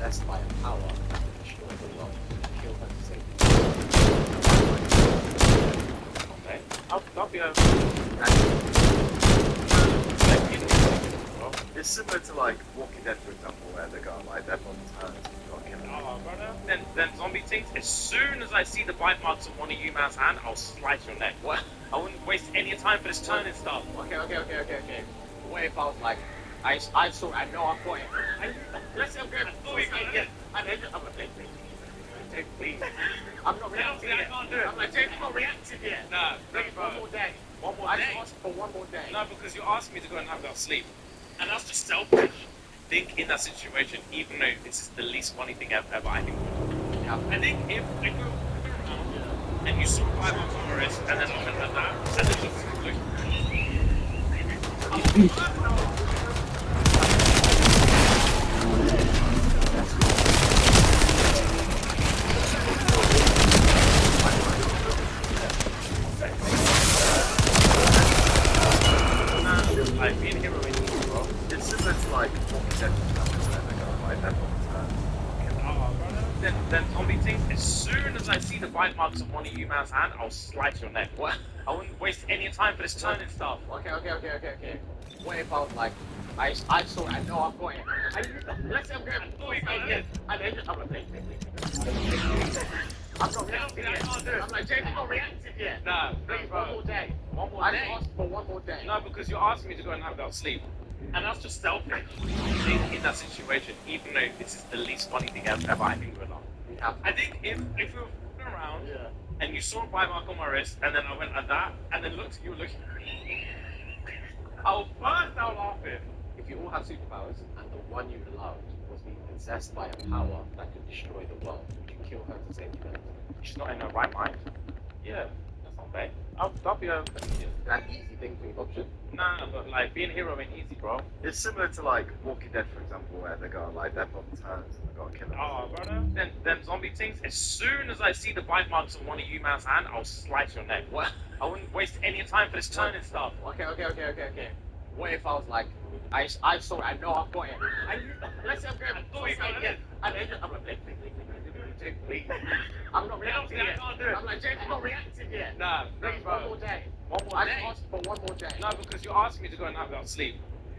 possessed by a power that can destroy the world. Kill her to save you. Okay. I'll be over. It's similar to like Walking Dead, for example, where they got like their body turns and you got to kill them. Oh, brother. Then zombie things. As soon as I see the bite marks on one of you man's hand, I'll slice your neck. What? I wouldn't waste any time for this turning stuff. Okay. What if I was like, I saw, I know I've got it. Let's say I'm going to please. I'm not reacting yet. I can't do it. I'm like, James, I'm not reacting yet. Nah, Please, one more day. I just asked for one more day. No, because you asked me to go and have that sleep. And that's just selfish. I think in that situation, even though this is the least funny thing ever, I think. Yeah. I think if we were around and you saw 5 on my wrist and then I went like that, and then like being hero in easy, bro. It's similar to like Walking Dead, for example, where they got like their body turns and you got to kill them. Then zombie things. As soon as I see the bite marks on one of you man's hand, I'll slice your neck. What? I wouldn't waste any time for this turning stuff. Okay. What if I was like, I saw, I know I've got it. Let's say I'm going to I'm not reacting yet. I'm like, James, I'm not reacting yet. Nah, Please, bro. one more day. I I just asked for one more day. No, because you asked me to go and have that sleep. And that's just selfish. I think in that situation, even though this is the least funny thing ever, I think we're not. Yeah. I think if we were around and you saw a bite mark on my wrist and then I went like that and then looked at you looking at me, I'll burst out laughing. If you all had superpowers and the one you loved was being possessed by a power that could destroy the world, would you kill her to save humanity? She's not in her right mind. Yeah, that's not bad. I'll be a... An easy thing for your option. Nah, but like being a hero ain't easy, bro. It's similar to like Walking Dead, for example, where they got like their body turns and you got to kill them. Oh, brother. Then zombie things. As soon as I see the bite marks on one of you man's hand, I'll slice your neck. What? I wouldn't waste any time for this turning stuff. Okay. What if I was like, I saw, I know I've got it. Let's say I'm going to please. I'm not reacting yet. I can't do it. I'm like, James, I'm not reacting yet. Nah, Please, bro. one more day. I I just asked for one more day. No, because you asked me to go and have that sleep.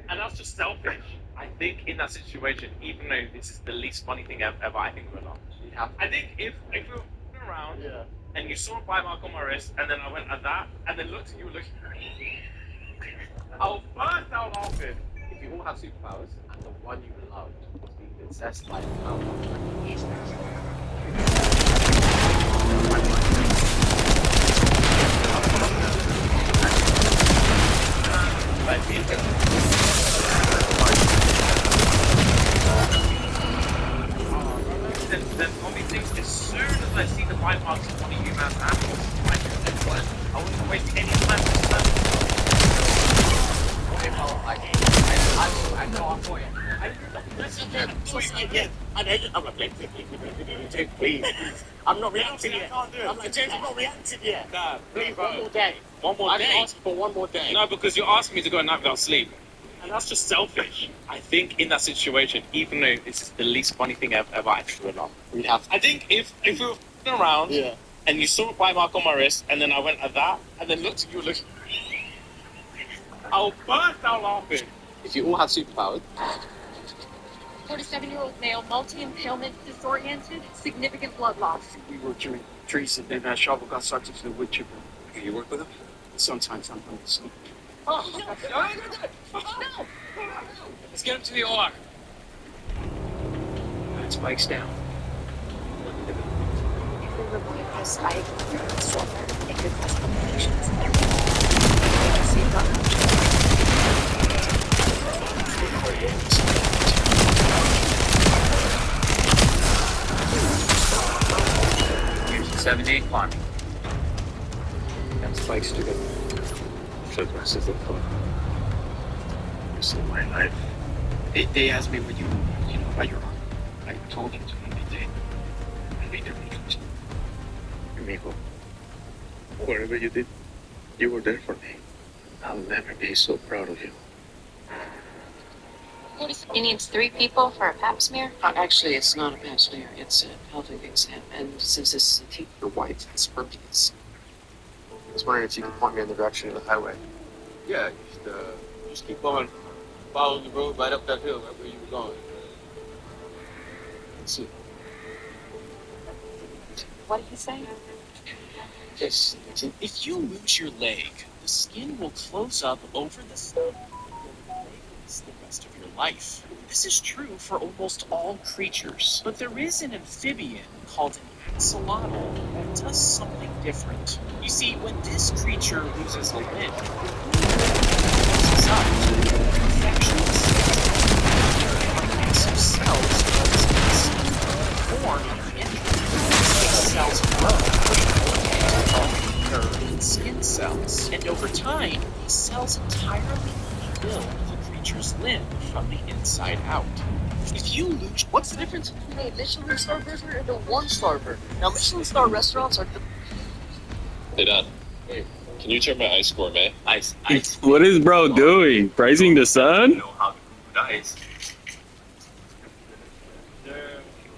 And that's just selfish. I think in that situation, even though this is the least funny thing ever, I think we're not. Yeah. I think if we were around and you saw a bite mark on my wrist and then I went like that and then looked at you looking at me, I'll burst out laughing. If you all had superpowers and the one you loved was being possessed by a power that could destroy the Like being hero. Then zombie things. As soon as I see the bite marks on one of you man's hand, I wouldn't waste any time for this turning stuff. What if I was like, I know I've got it. Please. I'm not reacting yet. I'm like, James, I'm not reacting yet. Nah, Please, bro. one more day. One more I day. just asked for one more day. No, because you asked me to go and have that sleep. And that's just selfish. I think in that situation, even though this is the least funny thing ever, I think we're not. We have I think if we were around and you saw a bite mark on my wrist and then I went like that and then looked at you looking at me, I'll burst out laughing. If you all had superpowers, 47-year-old male, multi-impalement, disoriented, significant blood loss. We work during trees and then shovel got sucked into the wood chipper. Okay, you work with him? Sometimes I'm on this. Oh, no! Let's get him to the OR. Spike's down. If we remove the spike or the swimmer, it could cause complications. Here's the 78 climbing. And Spike's to go for the rest of the fun. Rest of my life. They asked me what you know about your uncle. I told them to me they made their meetings. Amigo, whatever you did, you were there for me. I'll never be so proud of you. 46 He needs 3 people for a pap smear? Actually, it's not a pap smear. It's a pelvic exam. And since this is a tape, your wife is herpes. I was wondering if you could point me in the direction of the highway. Yeah, just keep on following the road right up that hill, right where you were going. Let's see. What did he say? Yes. If you lose your leg, the skin will close up over the skin the rest of your life. This is true for almost all creatures, but there is an amphibian called an axolotl that does something different. You see, when this creature loses a limb, it closes up. Infections, some cells form at the entrance. These cells grow, nerve and skin cells, and over time, these cells entirely rebuild the creature's limb from the inside out. If you lose, What's the difference between a Michelin star burger and a 1-star burger? Now, Michelin star restaurants are. Hey Don, can you turn my ice gourmet? Ice. What is bro doing? Praising the sun? Know how to cook ice.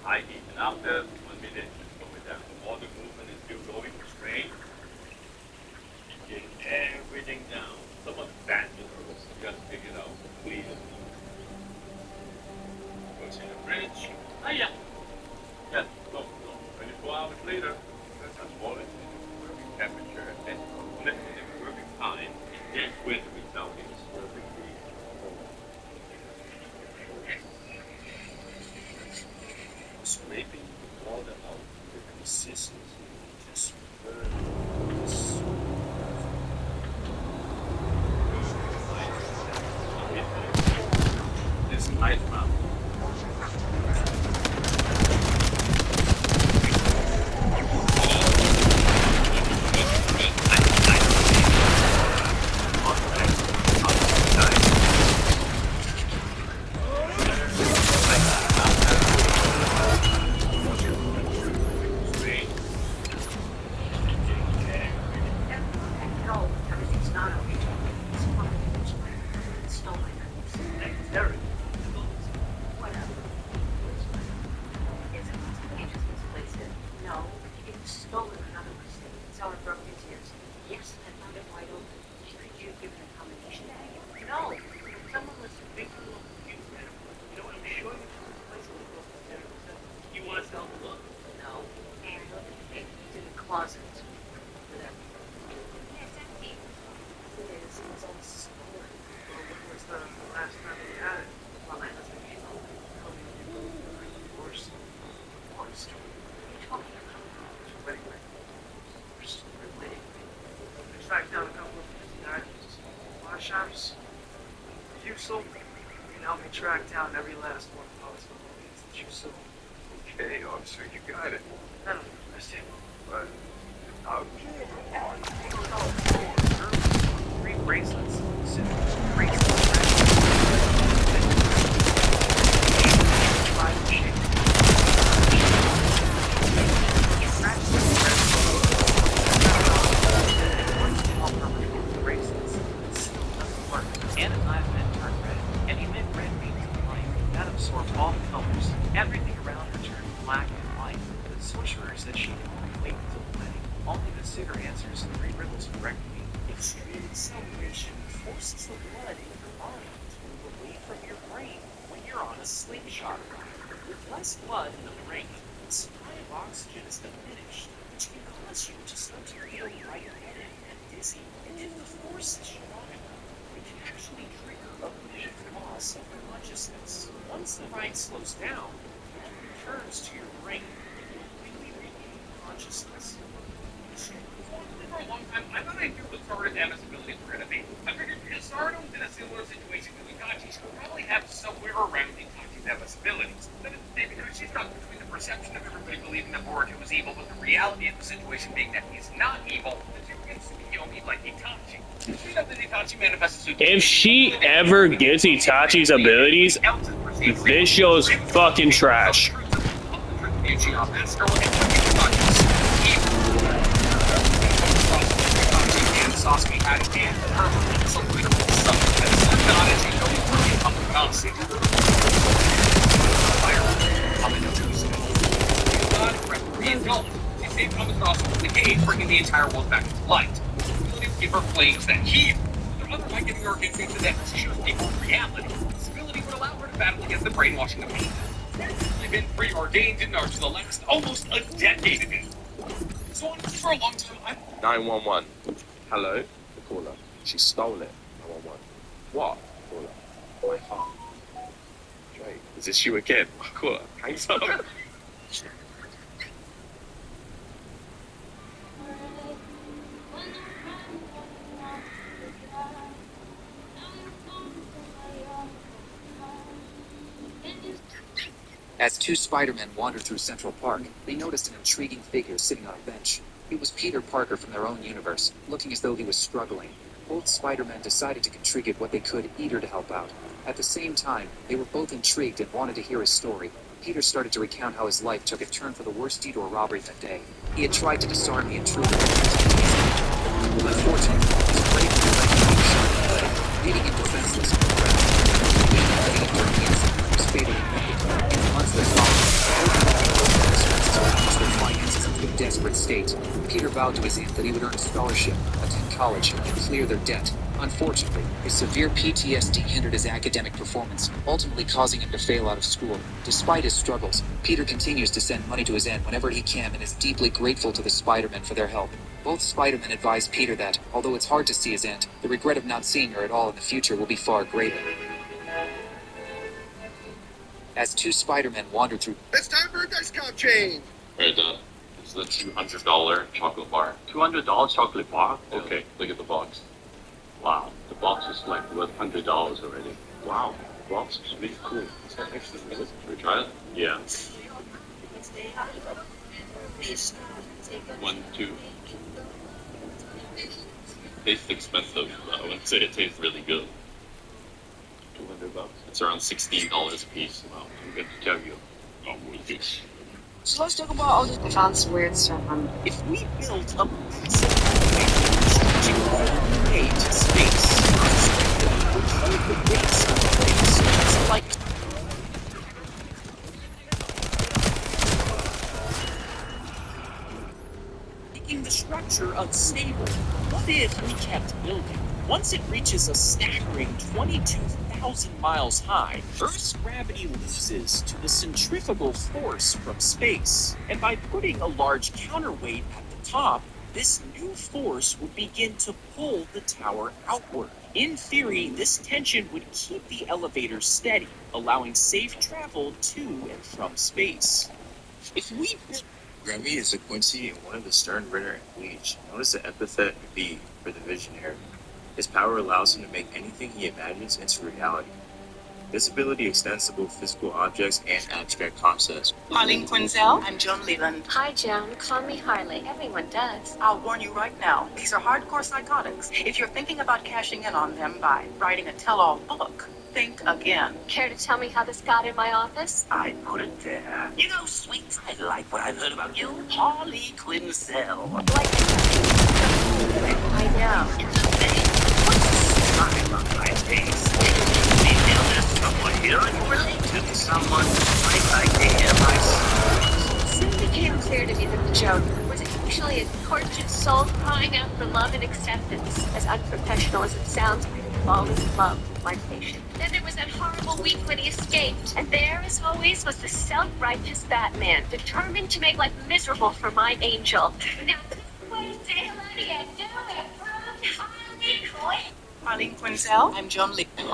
I eat and after 1 minute, with that, all the movement is still going straight. You get everything down. Some of the fat minerals just pick it out, please. Goes in the fridge. Ah, yeah. Yeah, no. 24 hours later, that's a small working temperature, and left in the working time, and that's where the result is perfectly. Scraping the water out with consistency, just this ice mouth. No, everything's not okay. It's fucking it's stolen. Derek. Whatever. It's misplaced it. No, it's stolen another mistake. Someone broke into yours. Yes, I found it wide open. Could you give it a combination? No. Someone was making a little confused. You know what? I'm sure you can replace it with a You want us to help look? No. And look at the closet. It was all stolen. Well, when was the last time we had it? Well, my husband came home and told me to do it. Divorce. Divorce. What are you talking about? Wedding ring. Divorce. Wedding ring. I tracked down a couple of missing items. Pawn shops. You sold. You can help me track down every last one of those belongings that you sold. Okay, officer, you got it. None of them missing. But, how? 3 bracelets. Bracelets. Anodized turned red. Any emit red means light. That absorbed all the colors. Everything around her turned black and white. The sorcerer said she could only wait until the wedding. Only the sitter answers 3 riddles correctly. Extreme acceleration forces the blood in your mind to move away from your brain when you're on a slingshot ride. With less blood in the brain, the supply of oxygen is diminished, which can cause you to start to feel lightheaded and dizzy. And if the force is strong enough, it can actually trigger a brief loss of consciousness. Once the ride slows down, it returns to your brain and you completely regain consciousness. For a long time, I thought I knew what Sardo's Emma's abilities were going to be. I figured because Sardo was in a similar situation to Itachi, she would probably have somewhere around Itachi's Emma's abilities. But because she's not between the perception of everybody believing that Boruto is evil, but the reality of the situation being that he's not evil, the two can be like Itachi. She knows that Itachi manifests as If she ever gets Itachi's abilities, this show is fucking trash. Sasuke had it and her so critical stuff that it's not a Save Thomas Ross from the cage, bringing the entire world back into light. The ability would give her flames that heat. Otherwise, giving her insight to that she was capable of reality. This ability would allow her to battle against the brainwashing of people. They've been preordained in Naruto the last almost a decade ago. So honestly, for a long time, 911. Hello? The caller. She stole it. 911. What? Caller. My heart. Wait, is this you again? Caller. Hangs up. As two Spider-Men wandered through Central Park, they noticed an intriguing figure sitting on a bench. It was Peter Parker from their own universe, looking as though he was struggling. Both Spider-Men decided to contribute what they could, eager to help out. At the same time, they were both intrigued and wanted to hear his story. Peter started to recount how his life took a turn for the worst deed or robbery that day. He had tried to disarm the intruder. Unfortunately, his bravery led to being shot in the leg, leading him defenseless on the ground. He paid for the incident was fatally wounded. In the months that followed, to manage their finances into a desperate state. Peter vowed to his aunt that he would earn a scholarship, attend college, and clear their debt. Unfortunately, his severe PTSD hindered his academic performance, ultimately causing him to fail out of school. Despite his struggles, Peter continues to send money to his aunt whenever he can and is deeply grateful to the Spider-Men for their help. Both Spider-Men advise Peter that, although it's hard to see his aunt, the regret of not seeing her at all in the future will be far greater. As two Spider-Men wandered through... It's time for a discount change! Alright, this is a $200 chocolate bar. $200 chocolate bar? Okay, look at the box. Wow. The box is like worth $100 already. Wow. The box is really cool. It's got extra minutes. Should we try it? Yeah. 1, 2. Tastes expensive, but I wouldn't say it tastes really good. $200. It's around $16 a piece. Well, I'm going to tell you. Oh, this. So let's talk about all the advanced weird stuff. If we built a massive stretching all the way to space, would hold the weights of things just like making the structure unstable. What if we kept building? Once it reaches a staggering 22,000 miles high, Earth's gravity loses to the centrifugal force from space. And by putting a large counterweight at the top, this new force would begin to pull the tower outward. In theory, this tension would keep the elevator steady, allowing safe travel to and from space. If we built Gravity is a Quincy and one of the Sternbrenner and Bleach. Notice the epithet V for the Visionary. His power allows him to make anything he imagines into reality. This ability extends to both physical objects and abstract concepts. Marlene Quinzel, I'm Joan Leland. Hi, Joan. Call me Harley. Everyone does. I'll warn you right now, these are hardcore psychotics. If you're thinking about cashing in on them by writing a tell-all book, think again. Care to tell me how this got in my office? I put it there. You know, sweet, I like what I've heard about you. Harley Quinzel. I know. Smile on my face. Maybe there's someone here and you relate to someone like I did myself. It soon became clear to me that the joke was actually a tortured soul crying out for love and acceptance. As unprofessional as it sounds, I've always loved my patient. Then there was that horrible week when he escaped. And there, as always, was the self-righteous Batman, determined to make life miserable for my angel. Now, please say hello to your new improved Harley Quinn. Marlene Quinzel, I'm Joan Leland.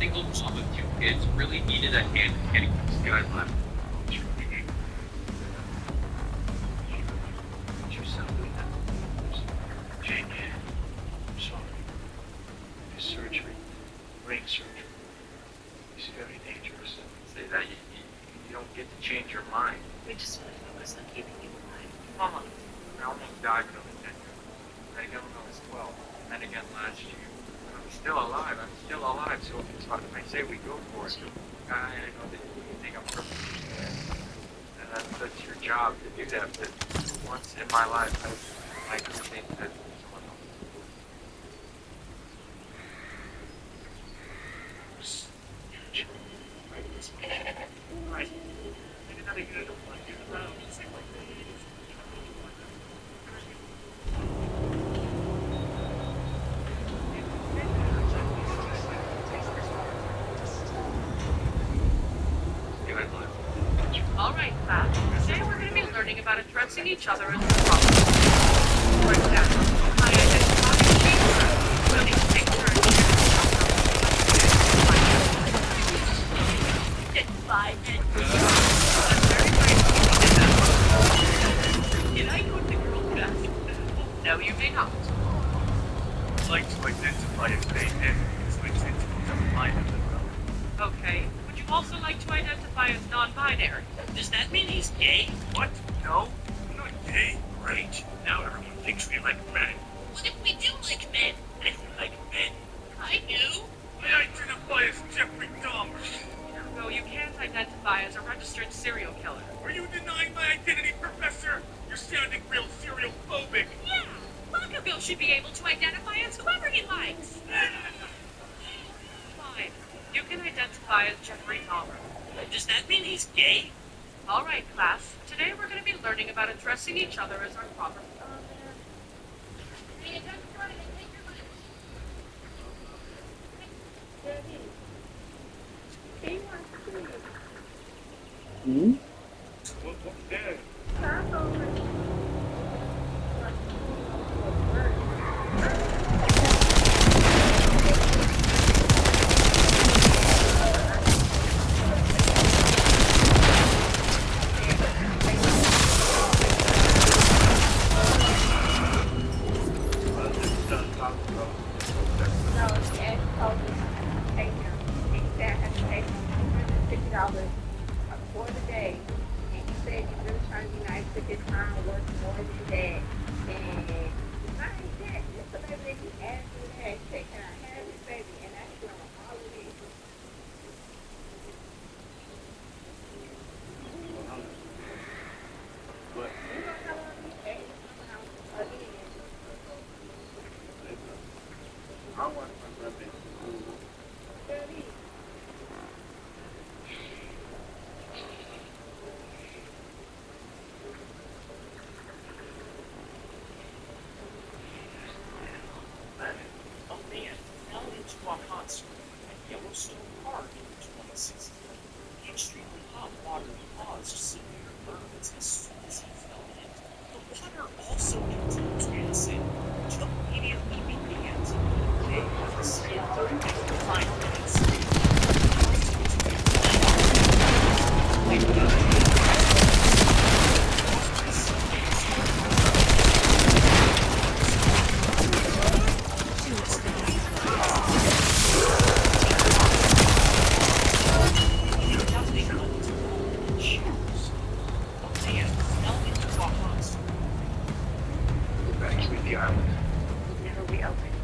single mom of 2 kids really needed a hand in getting this guy left. Put yourself in that. Jake, I'm sorry. This surgery, brain surgery, is very dangerous. Say that you don't get to change your mind. We just want to focus on keeping you alive. Mama, I almost died from a tender. Then again when I was 12. And then again last year. I'm still alive. I'm still alive. So if I say we go for it, I know that you think I'm perfect. And that's your job to do that. But once in my life, I like to think that someone else. right. Maybe not a good one. You know, it's like All right, class. Today we're going to be learning about addressing each other as a problem. For example, I identify a chamber. We'll need to take turns Did I go to the girl best? No, you may not. I'd like to identify as they did, which is the mind of the world. Okay. Would you also like to identify as non-binary? Does that mean he's gay? What? No, I'm not gay. Great. Now everyone thinks we like men. What if we do like men? If we like men, I do. I identify as Jeffrey Dahmer. No, you can't identify as a registered serial killer. Are you denying my identity, Professor? You're sounding real serial phobic. Yeah, Bakugo should be able to identify as whoever he likes. Fine, you can identify as Jeffrey Dahmer. Does that mean he's gay? All right, class. Today we're going to be learning about addressing each other as our proper. Hmm? for the day, and he said he's really trying to be nice to his time, work more than that. And not only that, just the baby that he asked me that, say, can I have this baby? And I said, all of it. But You don't know what he ate somehow again. I want my brother to Daddy. A man fell into a hot spring at Yellowstone Park in 2016. The extremely hot water caused severe burns as soon as he fell in. The water also contains acid, which immediately began to convey the skin during the final minutes. Evacuate the island. Never reopened.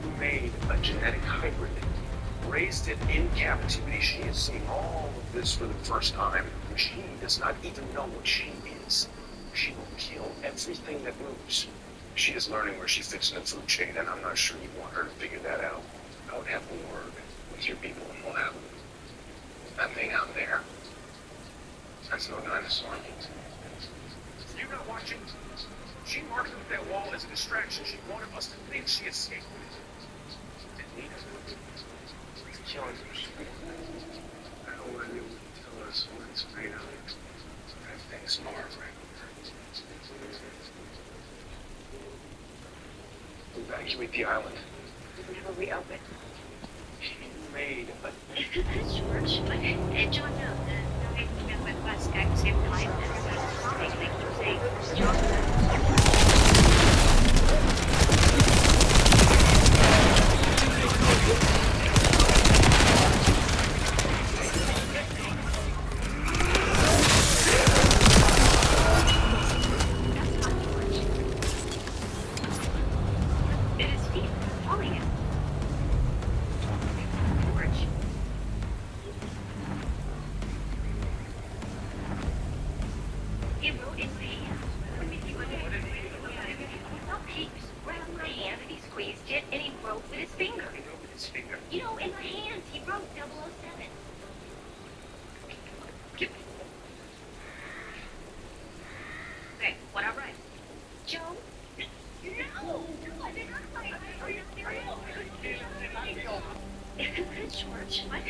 You made a genetic hybrid. Raised it in captivity. She is seeing all of this for the first time. She does not even know what she is. She will kill everything that moves. She is learning where she fits in the food chain, and I'm not sure you want her to figure that out. I would have a word with your people in Moab. That thing out there. That's no dinosaur. You're not watching? She marked it with that wall as a distraction. She wanted us to think she escaped. Didn't need it. It's killing her. I don't want you to tell us what it's made of. That thing's marked. Evacuate the island. Never reopened. You but George, but John, no, the guy who's been with us at the same time, that's Tommy. They keep saying John. It is Steve calling him. George. He wrote in my hand. No peeps. Grabbed my hand and he squeezed it and he wrote with his finger. he wrote with his finger. You know, in my hand, he wrote 007. Give me. Okay, what I write? Joe? No! I did not write. Are you serious? George, what?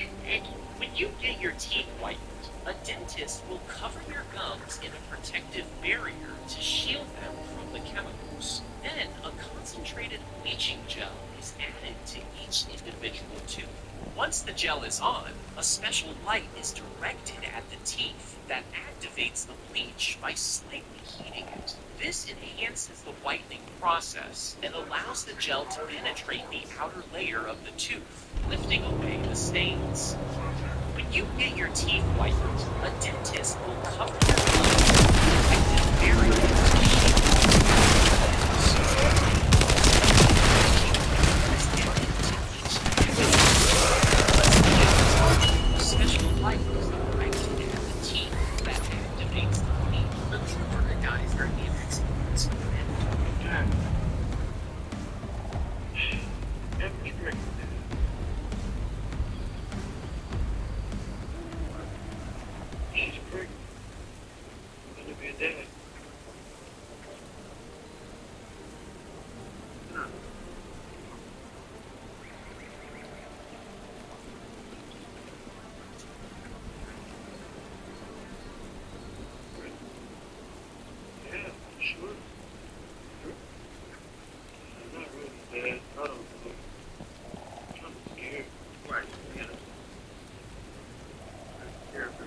When you get your teeth whitened, a dentist will cover your gums in a protective barrier to shield them from the chemicals. Then a concentrated bleaching gel is added to each individual tooth. Once the gel is on, a special light is directed at the teeth that activates the bleach by slightly heating it. This enhances the whitening process and allows the gel to penetrate the outer layer of the tooth, lifting away the stains. When you get your teeth whitened, a dentist will cover your gums with a protective barrier to shield special light is directed at the teeth that activates the bleach. The trooper guys are inexperienced. She's pregnant. Gonna be a dad. Yeah, sure. I'm not really bad. I don't know. I'm scared. Right, yeah. I'm scared, bro.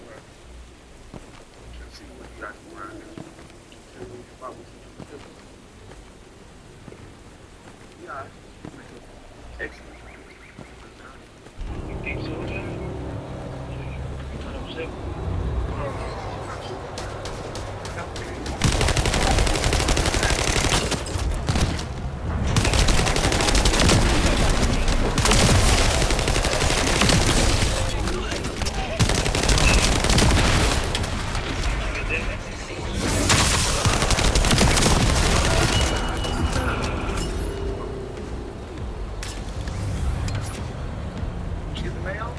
Right. Let's see what you got around here. Yeah. Excellent. You think so, John? Not upset? Get the mail?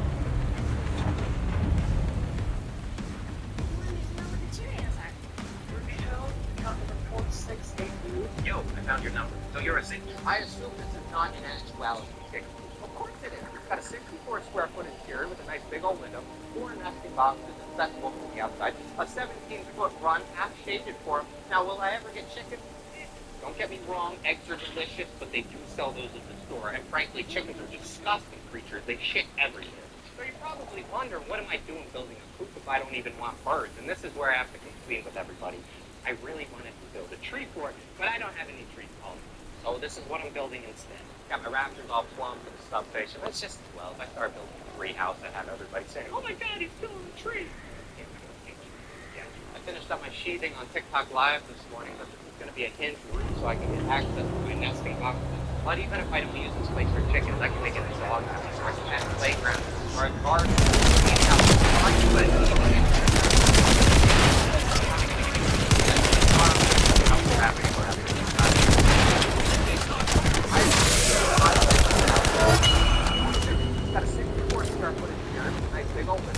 Yo, I found your number. So you're a saint. I assume this is not an actuality ticket. Of course it is. It's got a 64 square foot interior with a nice big old window, 4 nesting boxes accessible from the outside, a 17-foot run, half shaded for 'em. Now, will I ever get chicken? Don't get me wrong, eggs are delicious, but they do sell those at the store. And frankly, chickens are disgusting creatures. They shit everywhere. So you're probably wondering, what am I doing building a coop if I don't even want birds? And this is where I have to complain with everybody. I really wanted to build a tree fort, but I don't have any tree pollen. So this is what I'm building instead. Got my raptors all plumbed for the substation. It's just 12. I started building a tree house. I had everybody saying, oh my God, he's building a tree. Yeah. I finished up my sheathing on TikTok Live this morning, but this is going to be a hinge roof so I can get access to my nesting boxes. But even if I don't use this place for chickens, I can make it a dog house or a cat playground or a garden. Got a 64 square foot interior, nice big open.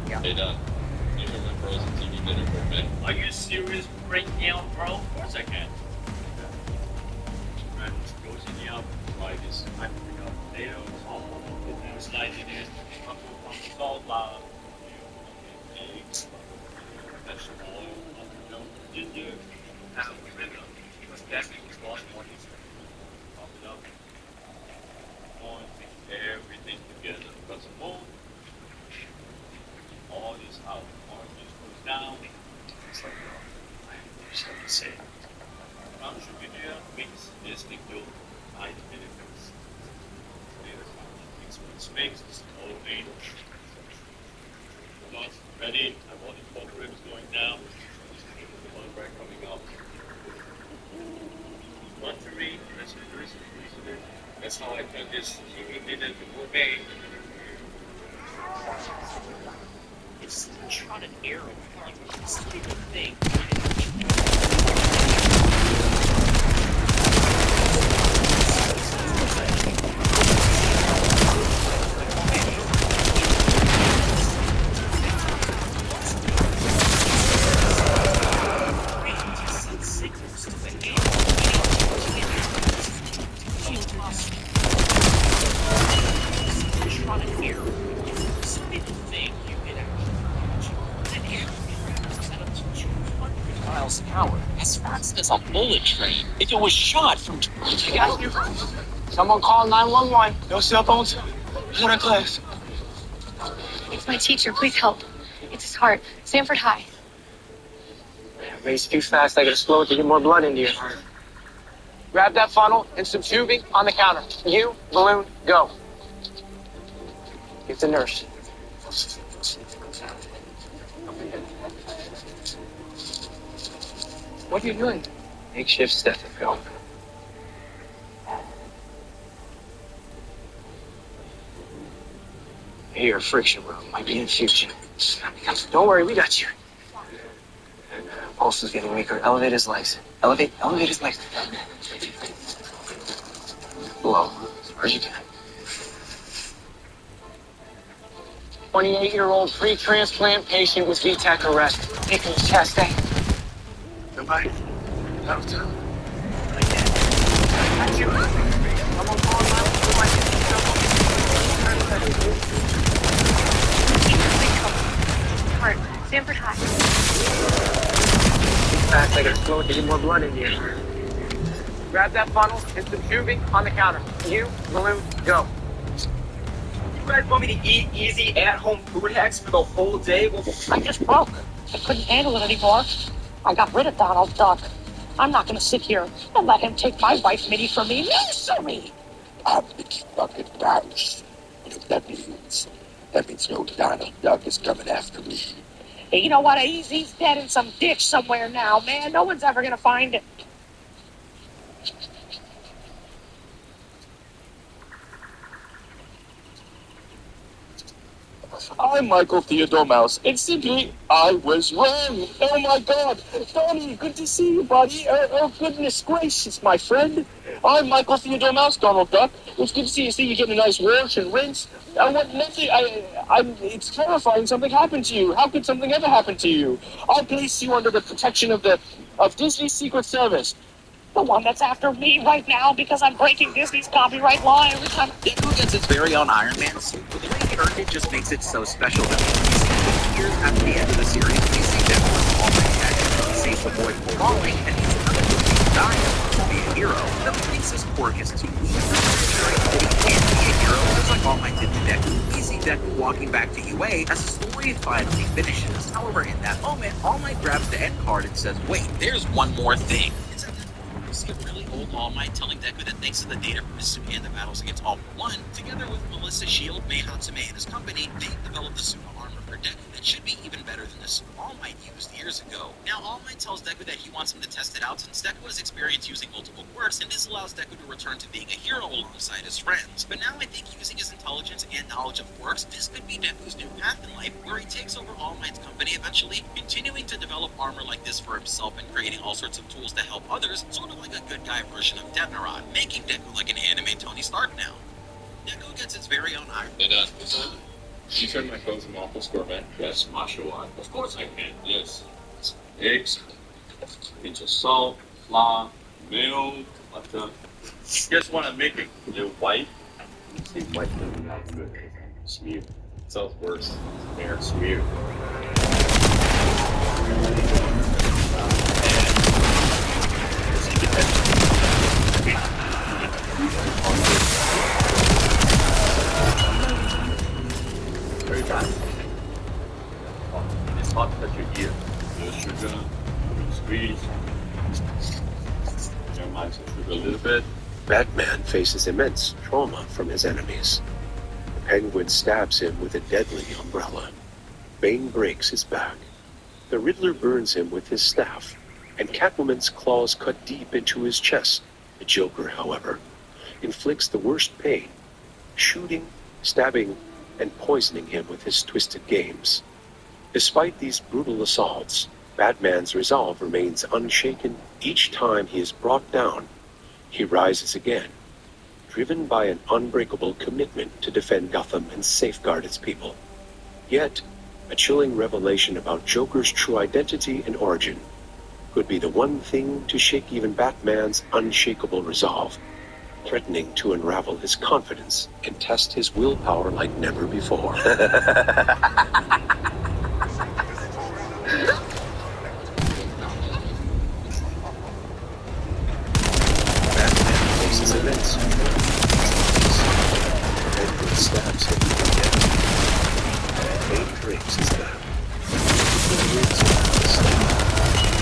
Yeah. Hey, Doc. You remember frozen TV dinner for a minute? Are you serious right now, bro? Of course I can. Man, just goes in the oven. Like this, I pick up potatoes, slice it in, salt, flour, eggs, vegetable oil, ginger, remember, you must definitely wash mornings. Pop it up. Sphinx is elevated. Not ready. I want the both ribs going down. One right coming up. One to me. That's how I did this. He did it before me. It's shot an arrow. You stupid thing. Miles an hour, as fast as a bullet train. If it was shot from... I got you. Someone call 911. No cell phones. What in class? It's my teacher. Please help. It's his heart. Sanford High. Race too fast. I gotta slow it to get more blood into your heart. Grab that funnel and some tubing on the counter. You, balloon, go. Get the nurse. What are you doing? Makeshift stethoscope. Here, friction room. Might be infusion. Don't worry, we got you. Pulse is getting weaker. Elevate his legs. Elevate his legs. Blow as hard as you can. 28-year-old pre-transplant patient with VTAC arrest. Taking his chest, eh? Goodbye. Out of town. Got you. Someone call 911. Heart. Sanford High. Fast, I gotta slow it to get more blood into you. Grab that funnel and some tubing on the counter. You, balloon, go. You guys want me to eat easy at-home food hacks for the whole day? Well, I just broke. I couldn't handle it anymore. I got rid of Donald Duck. I'm not gonna sit here and let him take my wife Minnie from me. No, sorry. I'm the fucking mouse. You know what that means no Donald Duck is coming after me. Hey, you know what? He's dead in some ditch somewhere now, man. No one's ever gonna find him. I'm Michael Theodore Mouse, and simply, I was wrong. Oh my God, Donnie, good to see you, buddy. Oh goodness gracious, my friend. I'm Michael Theodore Mouse, Donald Duck. It's good to see you. See you getting a nice wash and rinse. I want nothing. It's terrifying. Something happened to you. How could something ever happen to you? I'll place you under the protection of Disney's Secret Service. The one that's after me right now because I'm breaking Disney's copyright law every time. Deku gets its very own Iron Man suit, but the way he earned it just makes it so special that we see 50 years after the end of the series, we see Deku with all my action. He saves the boy from falling, and he's another movie dying to be a hero. The Princess Quirk is too weak. That he can't be a hero, just like All Might did to Deku. We see Deku walking back to UA as the story finally finishes. However, in that moment, All Might grabs the end card and says, "Wait, there's one more thing." We see a really old All Might telling Deku that thanks to the data from Mitsumi and the battles against All For One, together with Melissa Shield, Mei Hatsume, and his company, they've developed a suit of armor for Deku that should be even better than the suit All Might used years ago. Now, All Might tells Deku that he wants him to test it out since Deku has experience using multiple quirks, and this allows Deku to return to being a hero alongside his friends. But now I think using his intelligence and knowledge of quirks, this could be Deku's new path in life, where he takes over All Might's company eventually, continuing to develop armor like this for himself and creating all sorts of tools to help others, sort of like a good guy version of Deathnarod, making Deku like an anime Tony Stark now. Deku gets its very own Iron Man. You turn my clothes in awful score, man. Yes, martial art. Of course I can. Yes. Eggs, pinch of salt, flour, milk, butter. Just want to make it a little white. See, white doesn't sound good. Smear. It sounds worse. Smear. Very fast. It's hot that you ear. The sugar, squeeze. Minimize the sugar a little bit. Batman faces immense trauma from his enemies. Penguin stabs him with a deadly umbrella. Bane breaks his back. The Riddler burns him with his staff, and Catwoman's claws cut deep into his chest. The Joker, however, inflicts the worst pain, shooting, stabbing, and poisoning him with his twisted games. Despite these brutal assaults, Batman's resolve remains unshaken. Each time he is brought down, he rises again, driven by an unbreakable commitment to defend Gotham and safeguard its people. Yet, a chilling revelation about Joker's true identity and origin could be the one thing to shake even Batman's unshakable resolve, threatening to unravel his confidence and test his willpower like never before. Batman faces immense Penguin stabs him to death. Bane breaks his back.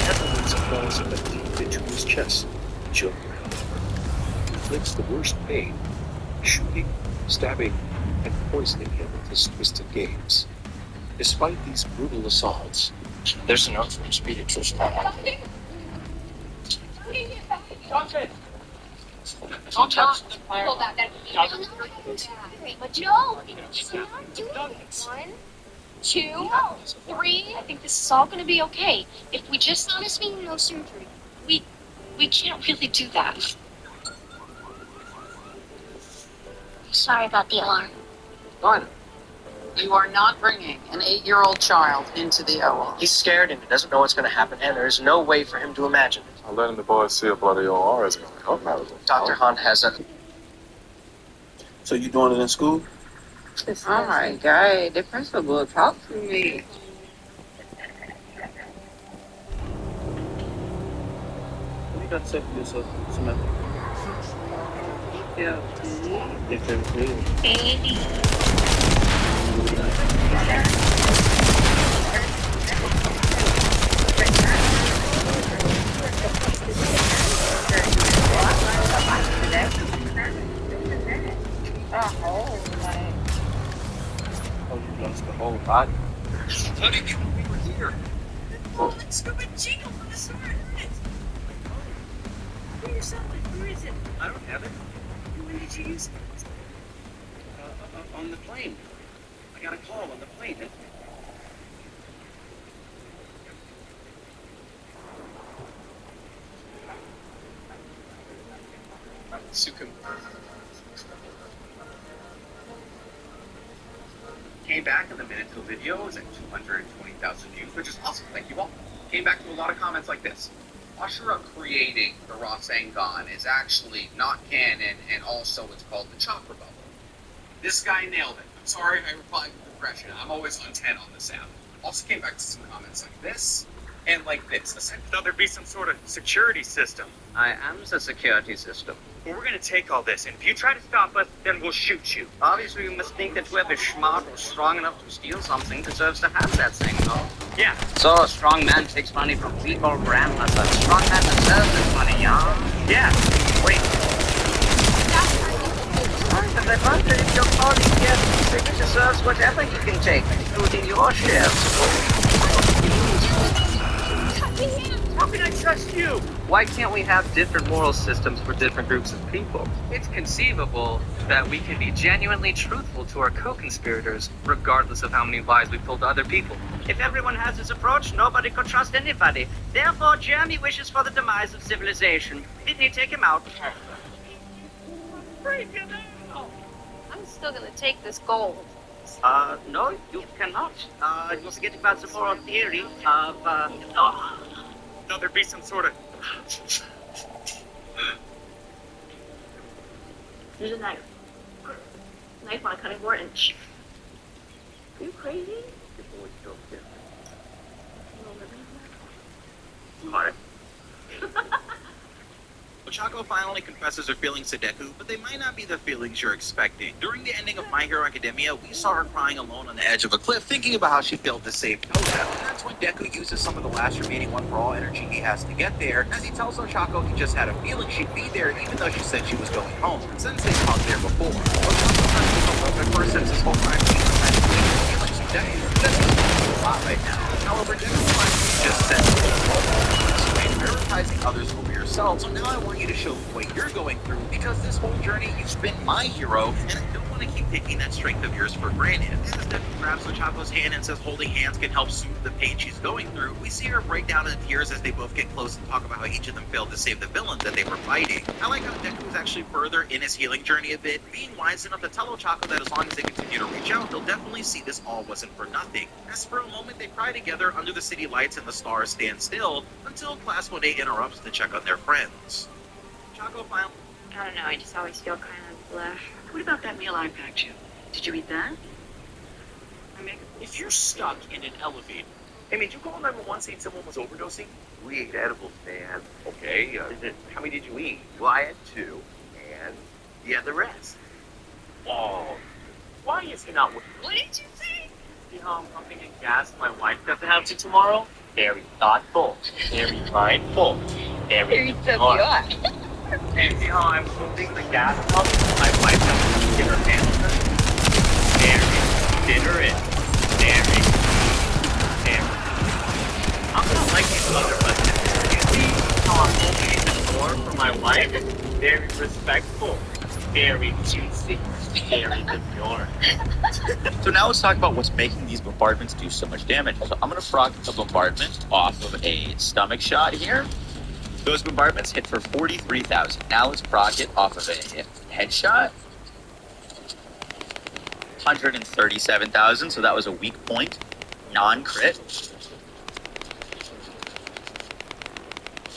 Catwoman's claws cut deep into his chest. Joker, however, inflicts the worst pain, shooting, stabbing, and poisoning him with his twisted games. Despite these brutal assaults, There's a note from Speedy Trish. Johnson! Don't touch the fire. Hold that. But no, it's not doing it. 1, 2, 3. I think this is all going to be okay. If we just honestly no surgery, we can't really do that. Sorry about the alarm. Gordon, you are not bringing an 8-year-old child into the OR. He's scared and he doesn't know what's going to happen, and there's no way for him to imagine it. I'm letting the boys see a bloody OR isn't going to help matters. Dr. Hunt has a... So you doing it in school? Oh my god, the principal talk to me. What you got to say for yourself, Samantha? Yeah. If they're clean. Baby. Oh, you lost the whole body. How did you know we were here? Oh, that stupid jingle from the start. Who yourself, where is it? I don't have it. When did you use it? On the plane. I got a call on the plane. Sukum. Came back and the minute to the video was at 220,000 views, which is awesome. Thank you all. Came back to a lot of comments like this. Ashura creating the Rasengan is actually not canon, and also it's called the Chakra Bubble. This guy nailed it. I'm sorry if I replied with aggression. I'm always on 10 on this app. Also came back to some comments like this, and like this. I thought there'd be some sort of security system. I am the security system. Well, we're gonna take all this, and if you try to stop us, then we'll shoot you. Obviously, you must think that whoever is smart or strong enough to steal something deserves to have that thing, no? Yeah. So a strong man takes money from weak old grandmother. A strong man deserves this money, yeah? Yeah. Wait. But I wonder if your colleague here deserves whatever he can take, including your shares. How can I trust you? Why can't we have different moral systems for different groups of people? It's conceivable that we can be genuinely truthful to our co-conspirators, regardless of how many lies we told to other people. If everyone has this approach, nobody could trust anybody. Therefore, Jeremy wishes for the demise of civilization. Didn't he take him out? I'm still going to take this gold. No, you cannot. You're forgetting about the moral theory of, No, there'd be some sort of... There's a knife. Knife on a cutting board and... Are you crazy? Alright. Ochako finally confesses her feelings to Deku, but they might not be the feelings you're expecting. During the ending of My Hero Academia, we saw her crying alone on the edge of a cliff, thinking about how she failed to save Toga. And that's when Deku uses some of the last remaining One For All energy he has to get there, as he tells Ochako he just had a feeling she'd be there, even though she said she was going home, since they talked there before. Ochako turns to the moment her senses yourself. So now I want you to show me what you're going through, because this whole journey you've been my hero, and I don't want to keep taking that strength of yours for granted. As Deku grabs Ochako's hand and says holding hands can help soothe the pain she's going through, we see her break down into tears as they both get close and talk about how each of them failed to save the villains that they were fighting. I like how Deku is actually further in his healing journey a bit, being wise enough to tell Ochako that as long as they continue to reach out, they'll definitely see this all wasn't for nothing. As for a moment, they cry together under the city lights and the stars stand still, until Class 1A interrupts to check on their friends. Ochako finally... I don't know, I just always feel kind of blah. What about that meal I packed you? Did you eat that? I mean, if you're stuck in an elevator, hey, did you call 911 saying someone was overdosing? We ate edibles, man. Okay, how many did you eat? Well, I had 2, and you had the rest. Oh, why is he not with you? What did you say? See how I'm pumping in gas my wife got to have to tomorrow? Very thoughtful, very mindful, very pure. And see how I'm pumping the gas up? My wife has to get her hands on it. Very considerate. Very. I'm not like these other husbands. You see how I'm opening the door for my wife? Very respectful. Very juicy. Very demure. So now let's talk about what's making these bombardments do so much damage. So I'm going to frog a bombardment off of a stomach shot here. Those bombardments hit for 43,000. Now let's proc it off of a headshot. 137,000, so that was a weak point. Non-crit.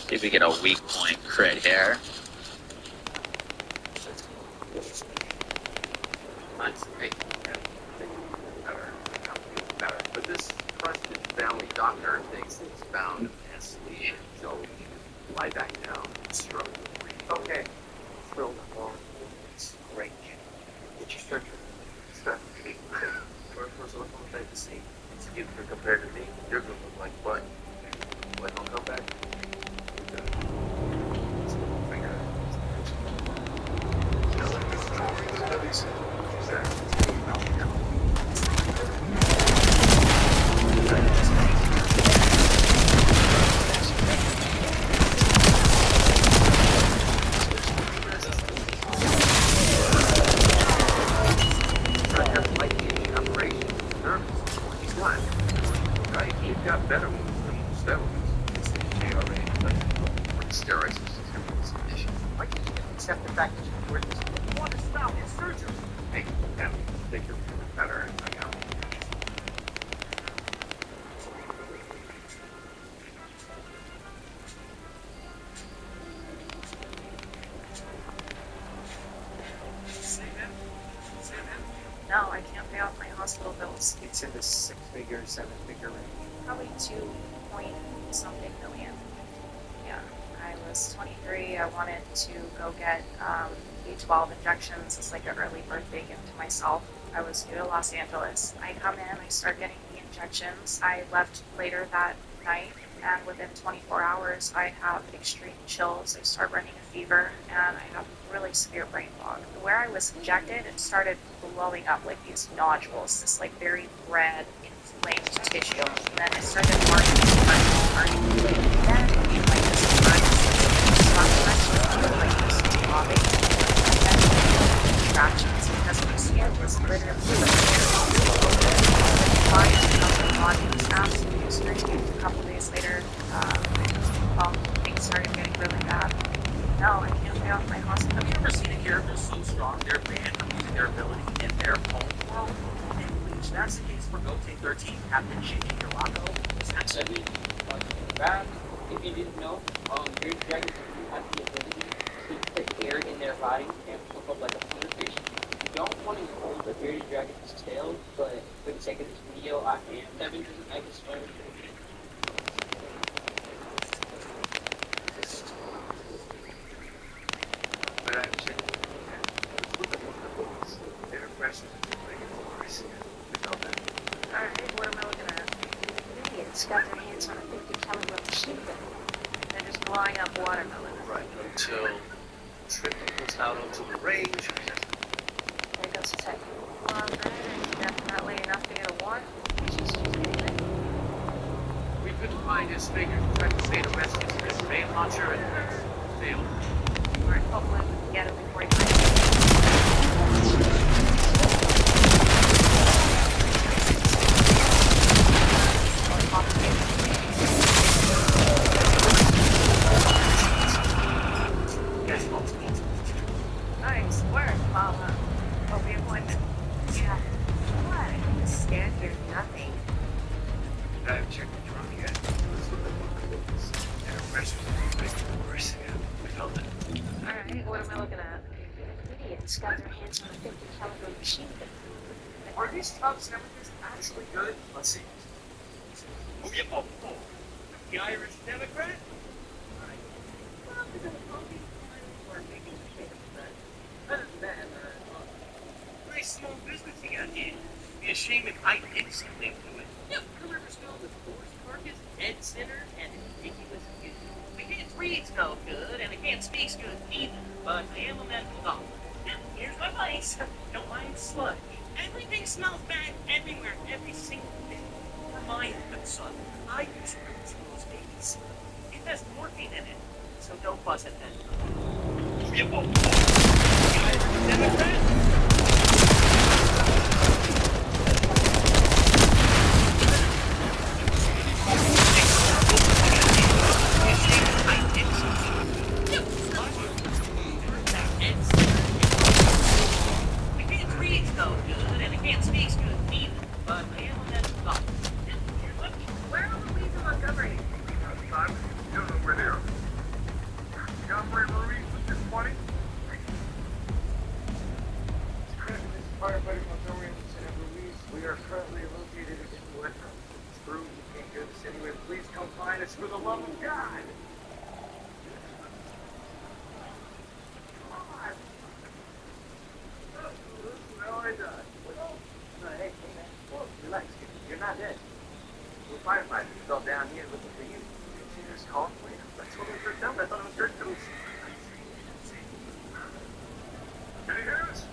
See if we get a weak point crit here. But this trusted family doctor thinks he's found a mass lesion, so you lie back down and struggle to breathe. Okay. Thrill the ball. It's great. Get your surgery. Start to be first look on the see. It's cute compared to me. You're gonna look like butt. What, don't come back? You've got better ones than steroids. They already steroids is condition. Why can't you accept the fact that you're worth this? You want to stop his surgery. Hey, now, think you're feeling better. I know. No, I can't pay off my hospital bills. It's in the 6-figure, 7-figure range. Probably 2-point-something million. Yeah, I was 23. I wanted to go get B12 injections as like an early birthday gift to myself. I was new to Los Angeles. I come in, I start getting the injections. I left later that night, and within 24 hours, I have extreme chills. I start running a fever, and I have really severe brain fog. Where I was injected, it started blowing up like these nodules, this like very red, inflamed tissue. And then it started marking. Then like this throbbing, and then contractions because my skin was literally my body was absolutely screaming. A couple days later, things started getting really bad. No, I can't pay off my hospital. Have you ever seen a character so strong they're banned from using their ability in their home world? In Bleach, that's the case for Goten 13, Captain Shinji Hirako. I mean, back, if you didn't know, Bearded Dragons have the ability to put air in their body and hook up like a fish. You don't want to hold the Bearded Dragon's tail, but for the sake of this video, I am. That because I can swim. But actually, look at the books. They're impressive. Alright, what am I looking at? Idiots got their hands on a 50 caliber machine gun. They're just blowing up watermelon. Right, until Triple goes out onto the range. There goes the second. Well, definitely enough to get a warrant. We couldn't find his figure. Tried to stay to rescue his main launcher and failed. Alright, hopefully we can get him before he finds Nice work, Mama. Hope the appointment. Yeah. What? Just stand here, nothing. I haven't checked the trunk yet. Let's look at what clothes. And a fresh one. Of course, yeah. We felt it. Alright, what am I looking at? Idiots got their hands on a 50 caliber machine gun. Are these top sandwiches actually good? Let's see. Oh, the Irish Democrat? Nice small business you got here. Be a shame if I did something to it. Yep, River spelled with Forrest Carcass, dead center, and ambiguous good. I can't read's no good, and I can't speak's good either, but I am a medical doctor. Now, here's my place. Don't mind sludge. Everything smells bad everywhere, every single day. Remind them, son. I use roots for those babies. It has morphine in it, so don't buzz at that. Yeah, oh, the Irish Democrat? Where are Louise and Montgomery? You don't know where they are. You operate Marie with this 20? Firefighter Montgomery and Lieutenant Ruiz, we are currently located in West Screw, you can't go this anywhere. Please come find us for the love of God! Come on! Well, I died. No, hey, man. Whoa, relax. You're not dead. We're firefighters. We fell down here looking for you. You see this call? Wait, I told him for dumb. I thought it was Kurt Goose. Can you hear us?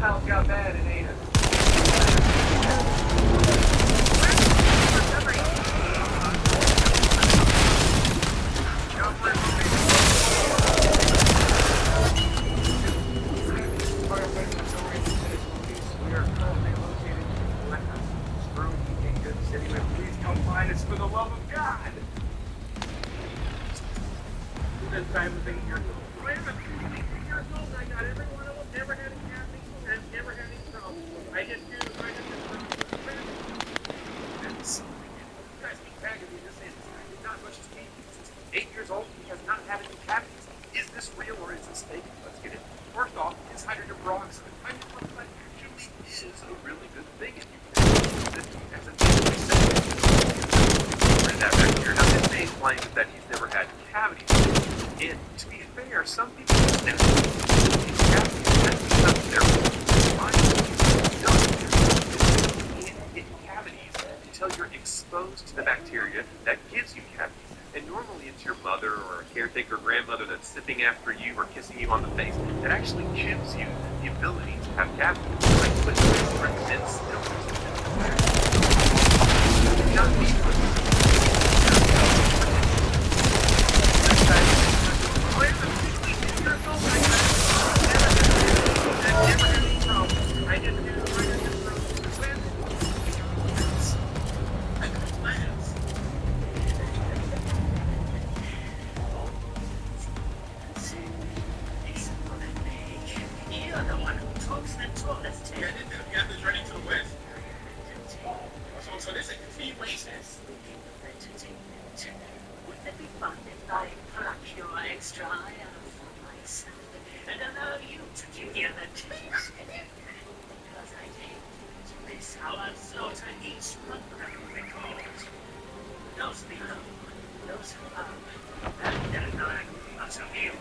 How's got bad in Ada? We are currently located in West Screw, you can't go this anywhere. Please come find us for the love of God! This time of 8 years old. Wait a minute, 18 years old, I got every one of them, never had a cavity, and never had any trouble. I just do, I just guys keep tagging me this is not much as me. 8 years old, he has not had any cavities. Is this real or is this fake? Let's get it. First off, is hydrogen peroxide. Hydrogen peroxide actually is a really good thing if you use it as a that bacteria now his name claims that he's never had cavities. And to be fair, some people have cavities because they're you can't get cavities until you're exposed to the bacteria that gives you cavities. And normally it's your mother or a caretaker grandmother that's sipping after you or kissing you on the face that actually gives you the ability to have cavities. Like for instance, not me. You're the one who talks the tallest. Yeah, the gap is running to the west. So there's like 3 places. Wouldn't it be fun if I plucked your extra iron for myself and allow you to together taste it? Because I take to this our slaughter each program record. Those below, those above, and their nine utter meal.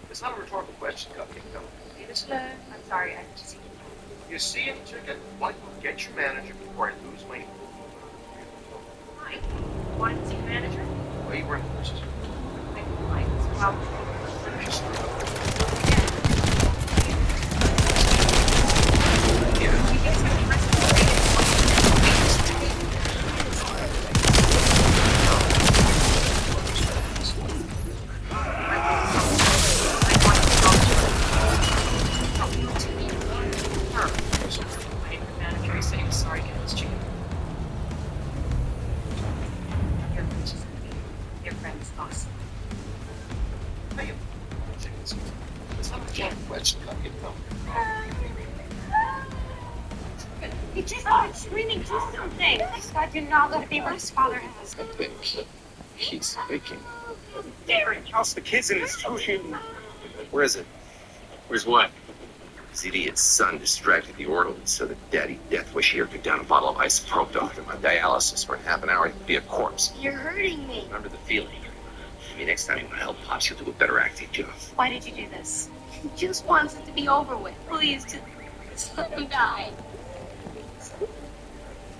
It's not a rhetorical question, Cupcake, though. I'm sorry, I just... You see any ticket? Michael, get your manager before I lose my... Hi. Want to see the manager? Wait, we're in horses. Well, he just started screaming, do something. God, do not let it be what his father has. I think he's faking. Darren, house the kids in his ocean. Where is it? Where's what? His idiot son distracted the orderly so that Daddy Deathwish here could down a bottle of isopropyl after my dialysis. For half an hour, he'd be a corpse. You're hurting me. Remember the feeling. Maybe next time you want to help Pops, you'll do a better acting job. Why did you do this? He just wants it to be over with. Please, just let him die.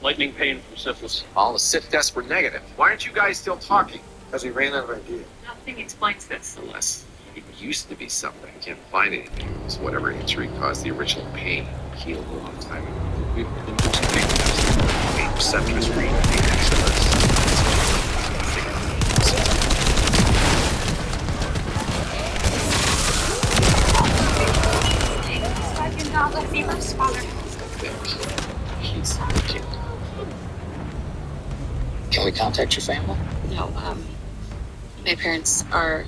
Lightning pain from syphilis. All the Sith tests were negative. Why aren't you guys still talking? Because we ran out of ideas. Nothing explains this. Unless it used to be something. I can't find anything. It's whatever injury caused the original pain healed a long time ago. We've been doing some big tests. Pain receptors read the extras. God, do not let it be what his father has. He's a kid. Can we contact your family? No, my parents are.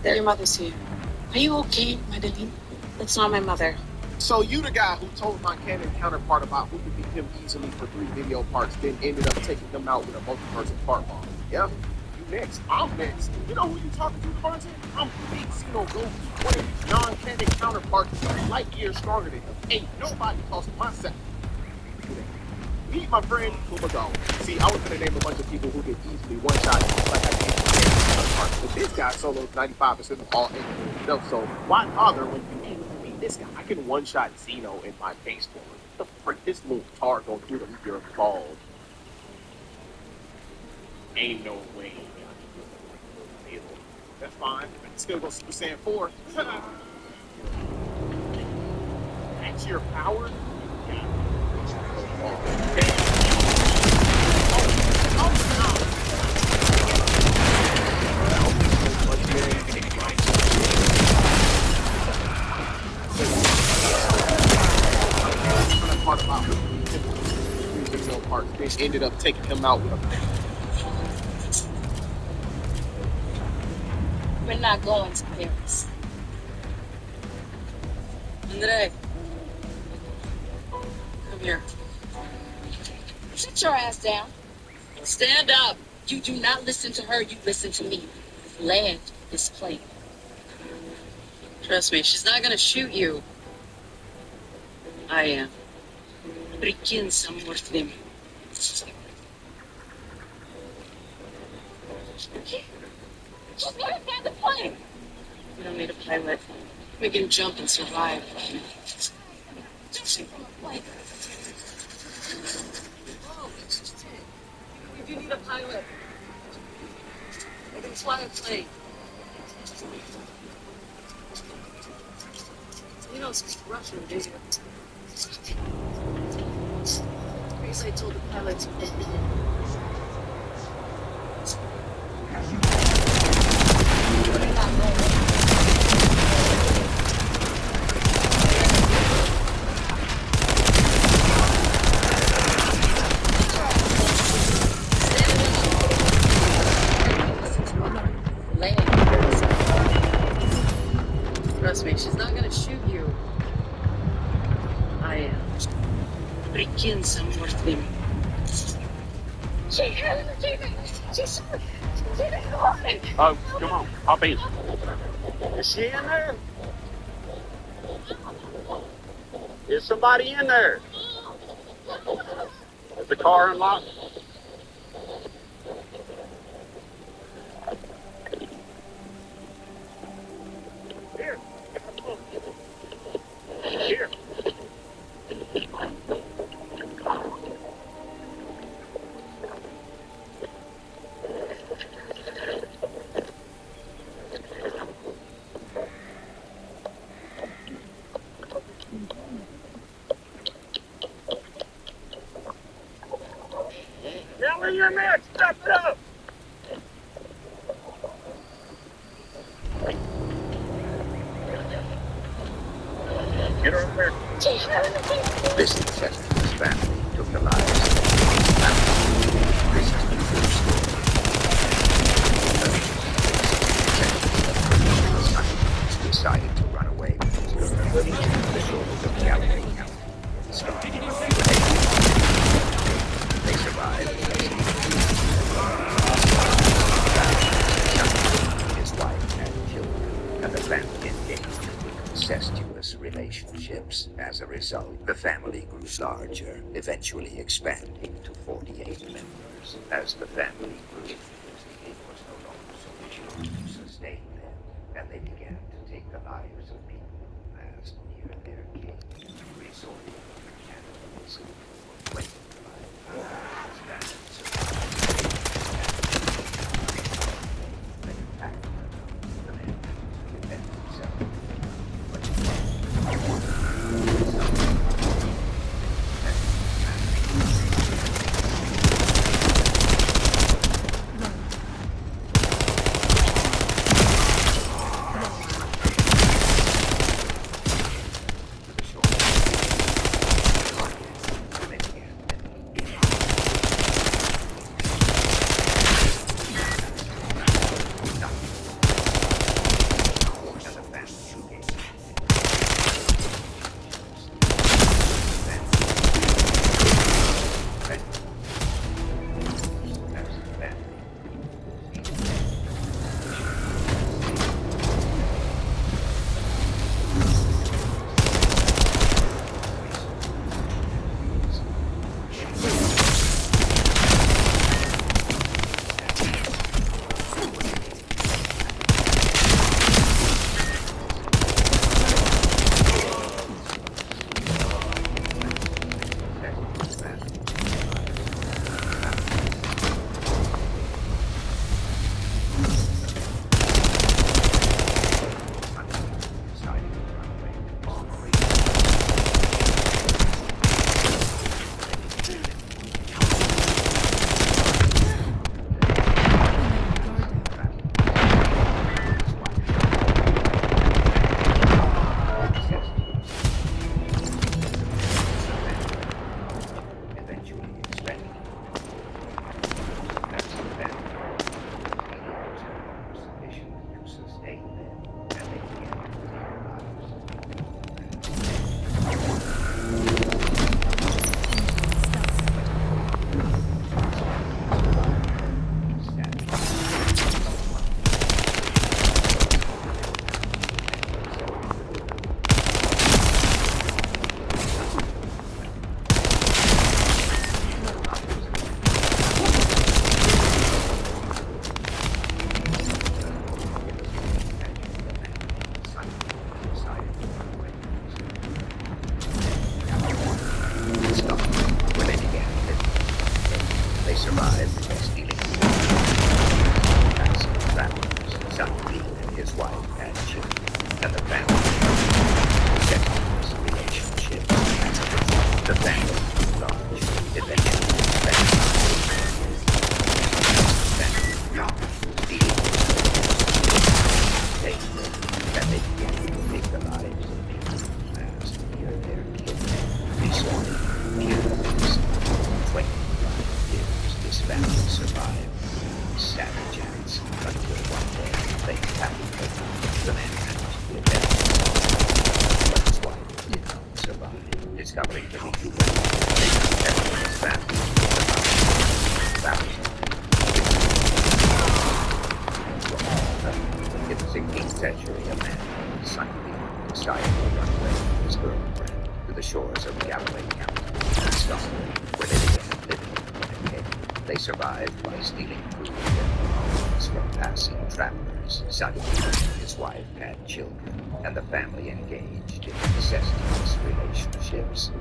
Your mother's here. Are you okay, Madeline? That's not my mother. So you the guy who told my canon counterpart about who could beat him easily for 3 video parts, then ended up taking him out with a multi-person part bomb. Yeah? You next. I'm next. You know who you talking to, Devontae? I'm big Xeno Goku, one of his non-canon counterparts, 3 light years stronger than him. Ain't nobody tossing my set. Meet my friend Kumago. See, I was gonna name a bunch of people who could easily one-shot like I did. But this guy soloed 95% of all himself, so why bother when you can beat this guy? I can one-shot Xeno in my base form. What the frick this little tar gonna do to your balls? Ain't no way. That's fine. I can still go Super Saiyan 4. That's your power? They ended up taking him out with a We're not going to Paris. Andre, come here. Sit your ass down. Stand up. You do not listen to her, you listen to me. Land this plane. Trust me, she's not gonna shoot you. I am. Прикинь, сам мертвым. She's gonna fly the plane. We don't need a pilot. We can jump and survive. We do need a pilot. We can fly a plane. You don't speak Russian, do you? I guess I told the pilot to Trust me, she's not gonna shoot you. I am. Прикинь, сам мертвым. Oh, come on, hop in. Is she in there? Is somebody in there? Is the car unlocked? Here. Here. Wrap it up! Get her up there. This incestuous family took the lives of this is the true story. Decided to run away with his girl, each to the shoulders of Galloway County. They survived. His wife and children, and the family engaged in incestuous relationships. As a result, the family grew larger, eventually expanding to 48 members. As the family grew, it was no longer sufficient to sustain them, and they began to take the lives of people as near their kin, resorting to cannibalism for 25 years.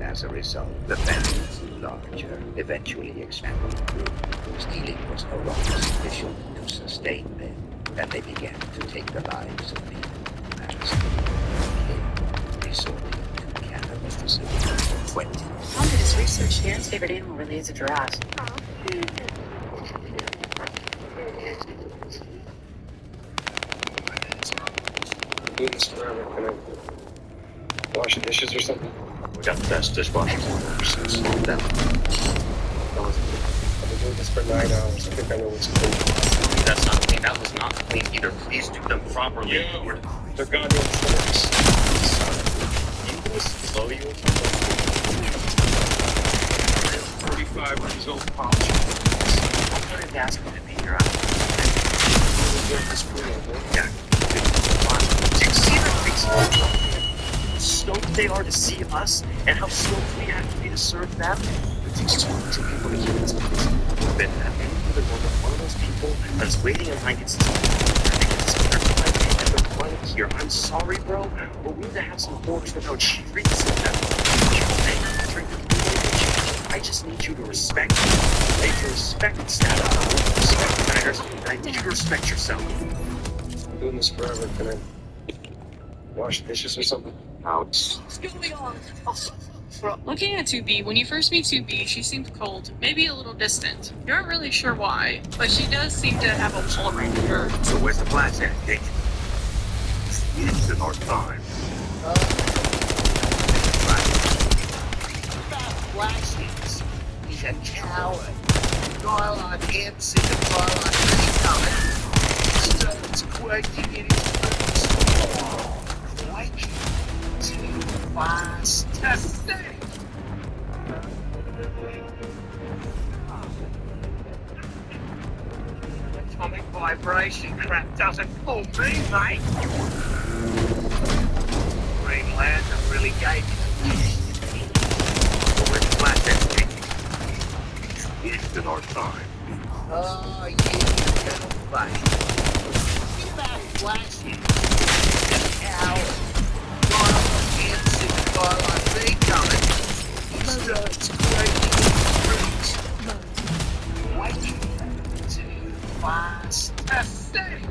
As a result, the family grew larger, eventually expanding group. Stealing was no longer sufficient to sustain them, and they began to take the lives of people as they resorting to cannibalism for 20. Tom did his research here. His favorite animal really is a giraffe. doing this forever. Can I wash the dishes or something? We got the best dishwashers in the world since then. I've been doing this for 9 hours. I think I know what's clean. That's not clean. That was not clean either. Please do them properly. Yeah, they're goddamn forks. You gonna slow you or something? 35 years old polish. I'm trying to ask you to be here. Yeah. Do you see their faces? How stoked they are to see us, and how stoked we have to be to serve them? It takes 2 people to keep this place open. And they're one of those people that's waiting in line gets here. I'm sorry, bro, but we need to have some forks without treats in them. I just need you to respect me. I need you to respect status, respect matters, and I need you to respect yourself. I'm doing this forever. Can I wash dishes or something? Out. What's going on? Looking at 2B, when you first meet 2B, she seems cold, maybe a little distant. You aren't really sure why, but she does seem to have a wall around her. So where's the flash at, Dick? It's in our time. Flashes. He's a coward. Dialogue ends in the twilight really coming. Starts quaking in his boots. Quaking too fast to stay. Atomic vibration crap doesn't fool me, mate. Green Lantern really gave you It's in our time. oh, you little fight. Get back, Flashy. Coward. Dialogue ends in the twilight really coming. Starts quaking in his boots. Quaking too fast to stay.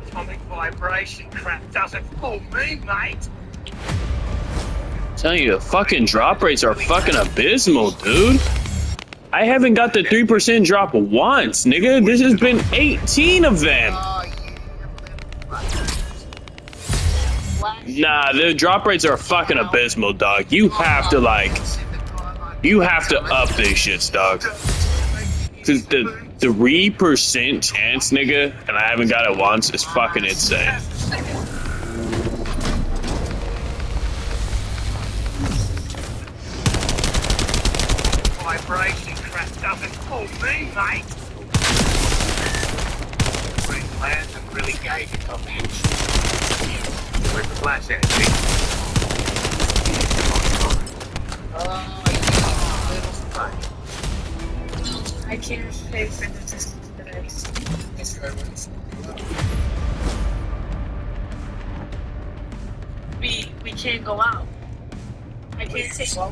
Atomic vibration crap doesn't fool me, mate. Telling you, the fucking drop rates are fucking abysmal, dude. I haven't got the 3% drop once, nigga. This has been 18 of them. Nah, the drop rates are fucking abysmal, dog. You have to up this shit, dog. Cause the 3% chance, nigga, and I haven't got it once, is fucking insane. Vibration crap doesn't fool me, mate. Green Lantern really gave it a match. Where's the flash at, Dick? Oh, you little fight. I can't pay for the distance today. We can't go out. I can't take So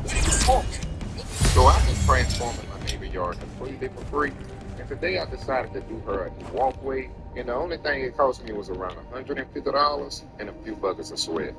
I can transform in my neighbor yard completely for free. And today I decided to do her a walkway. And the only thing it cost me was around $150 and a few buckets of sweat.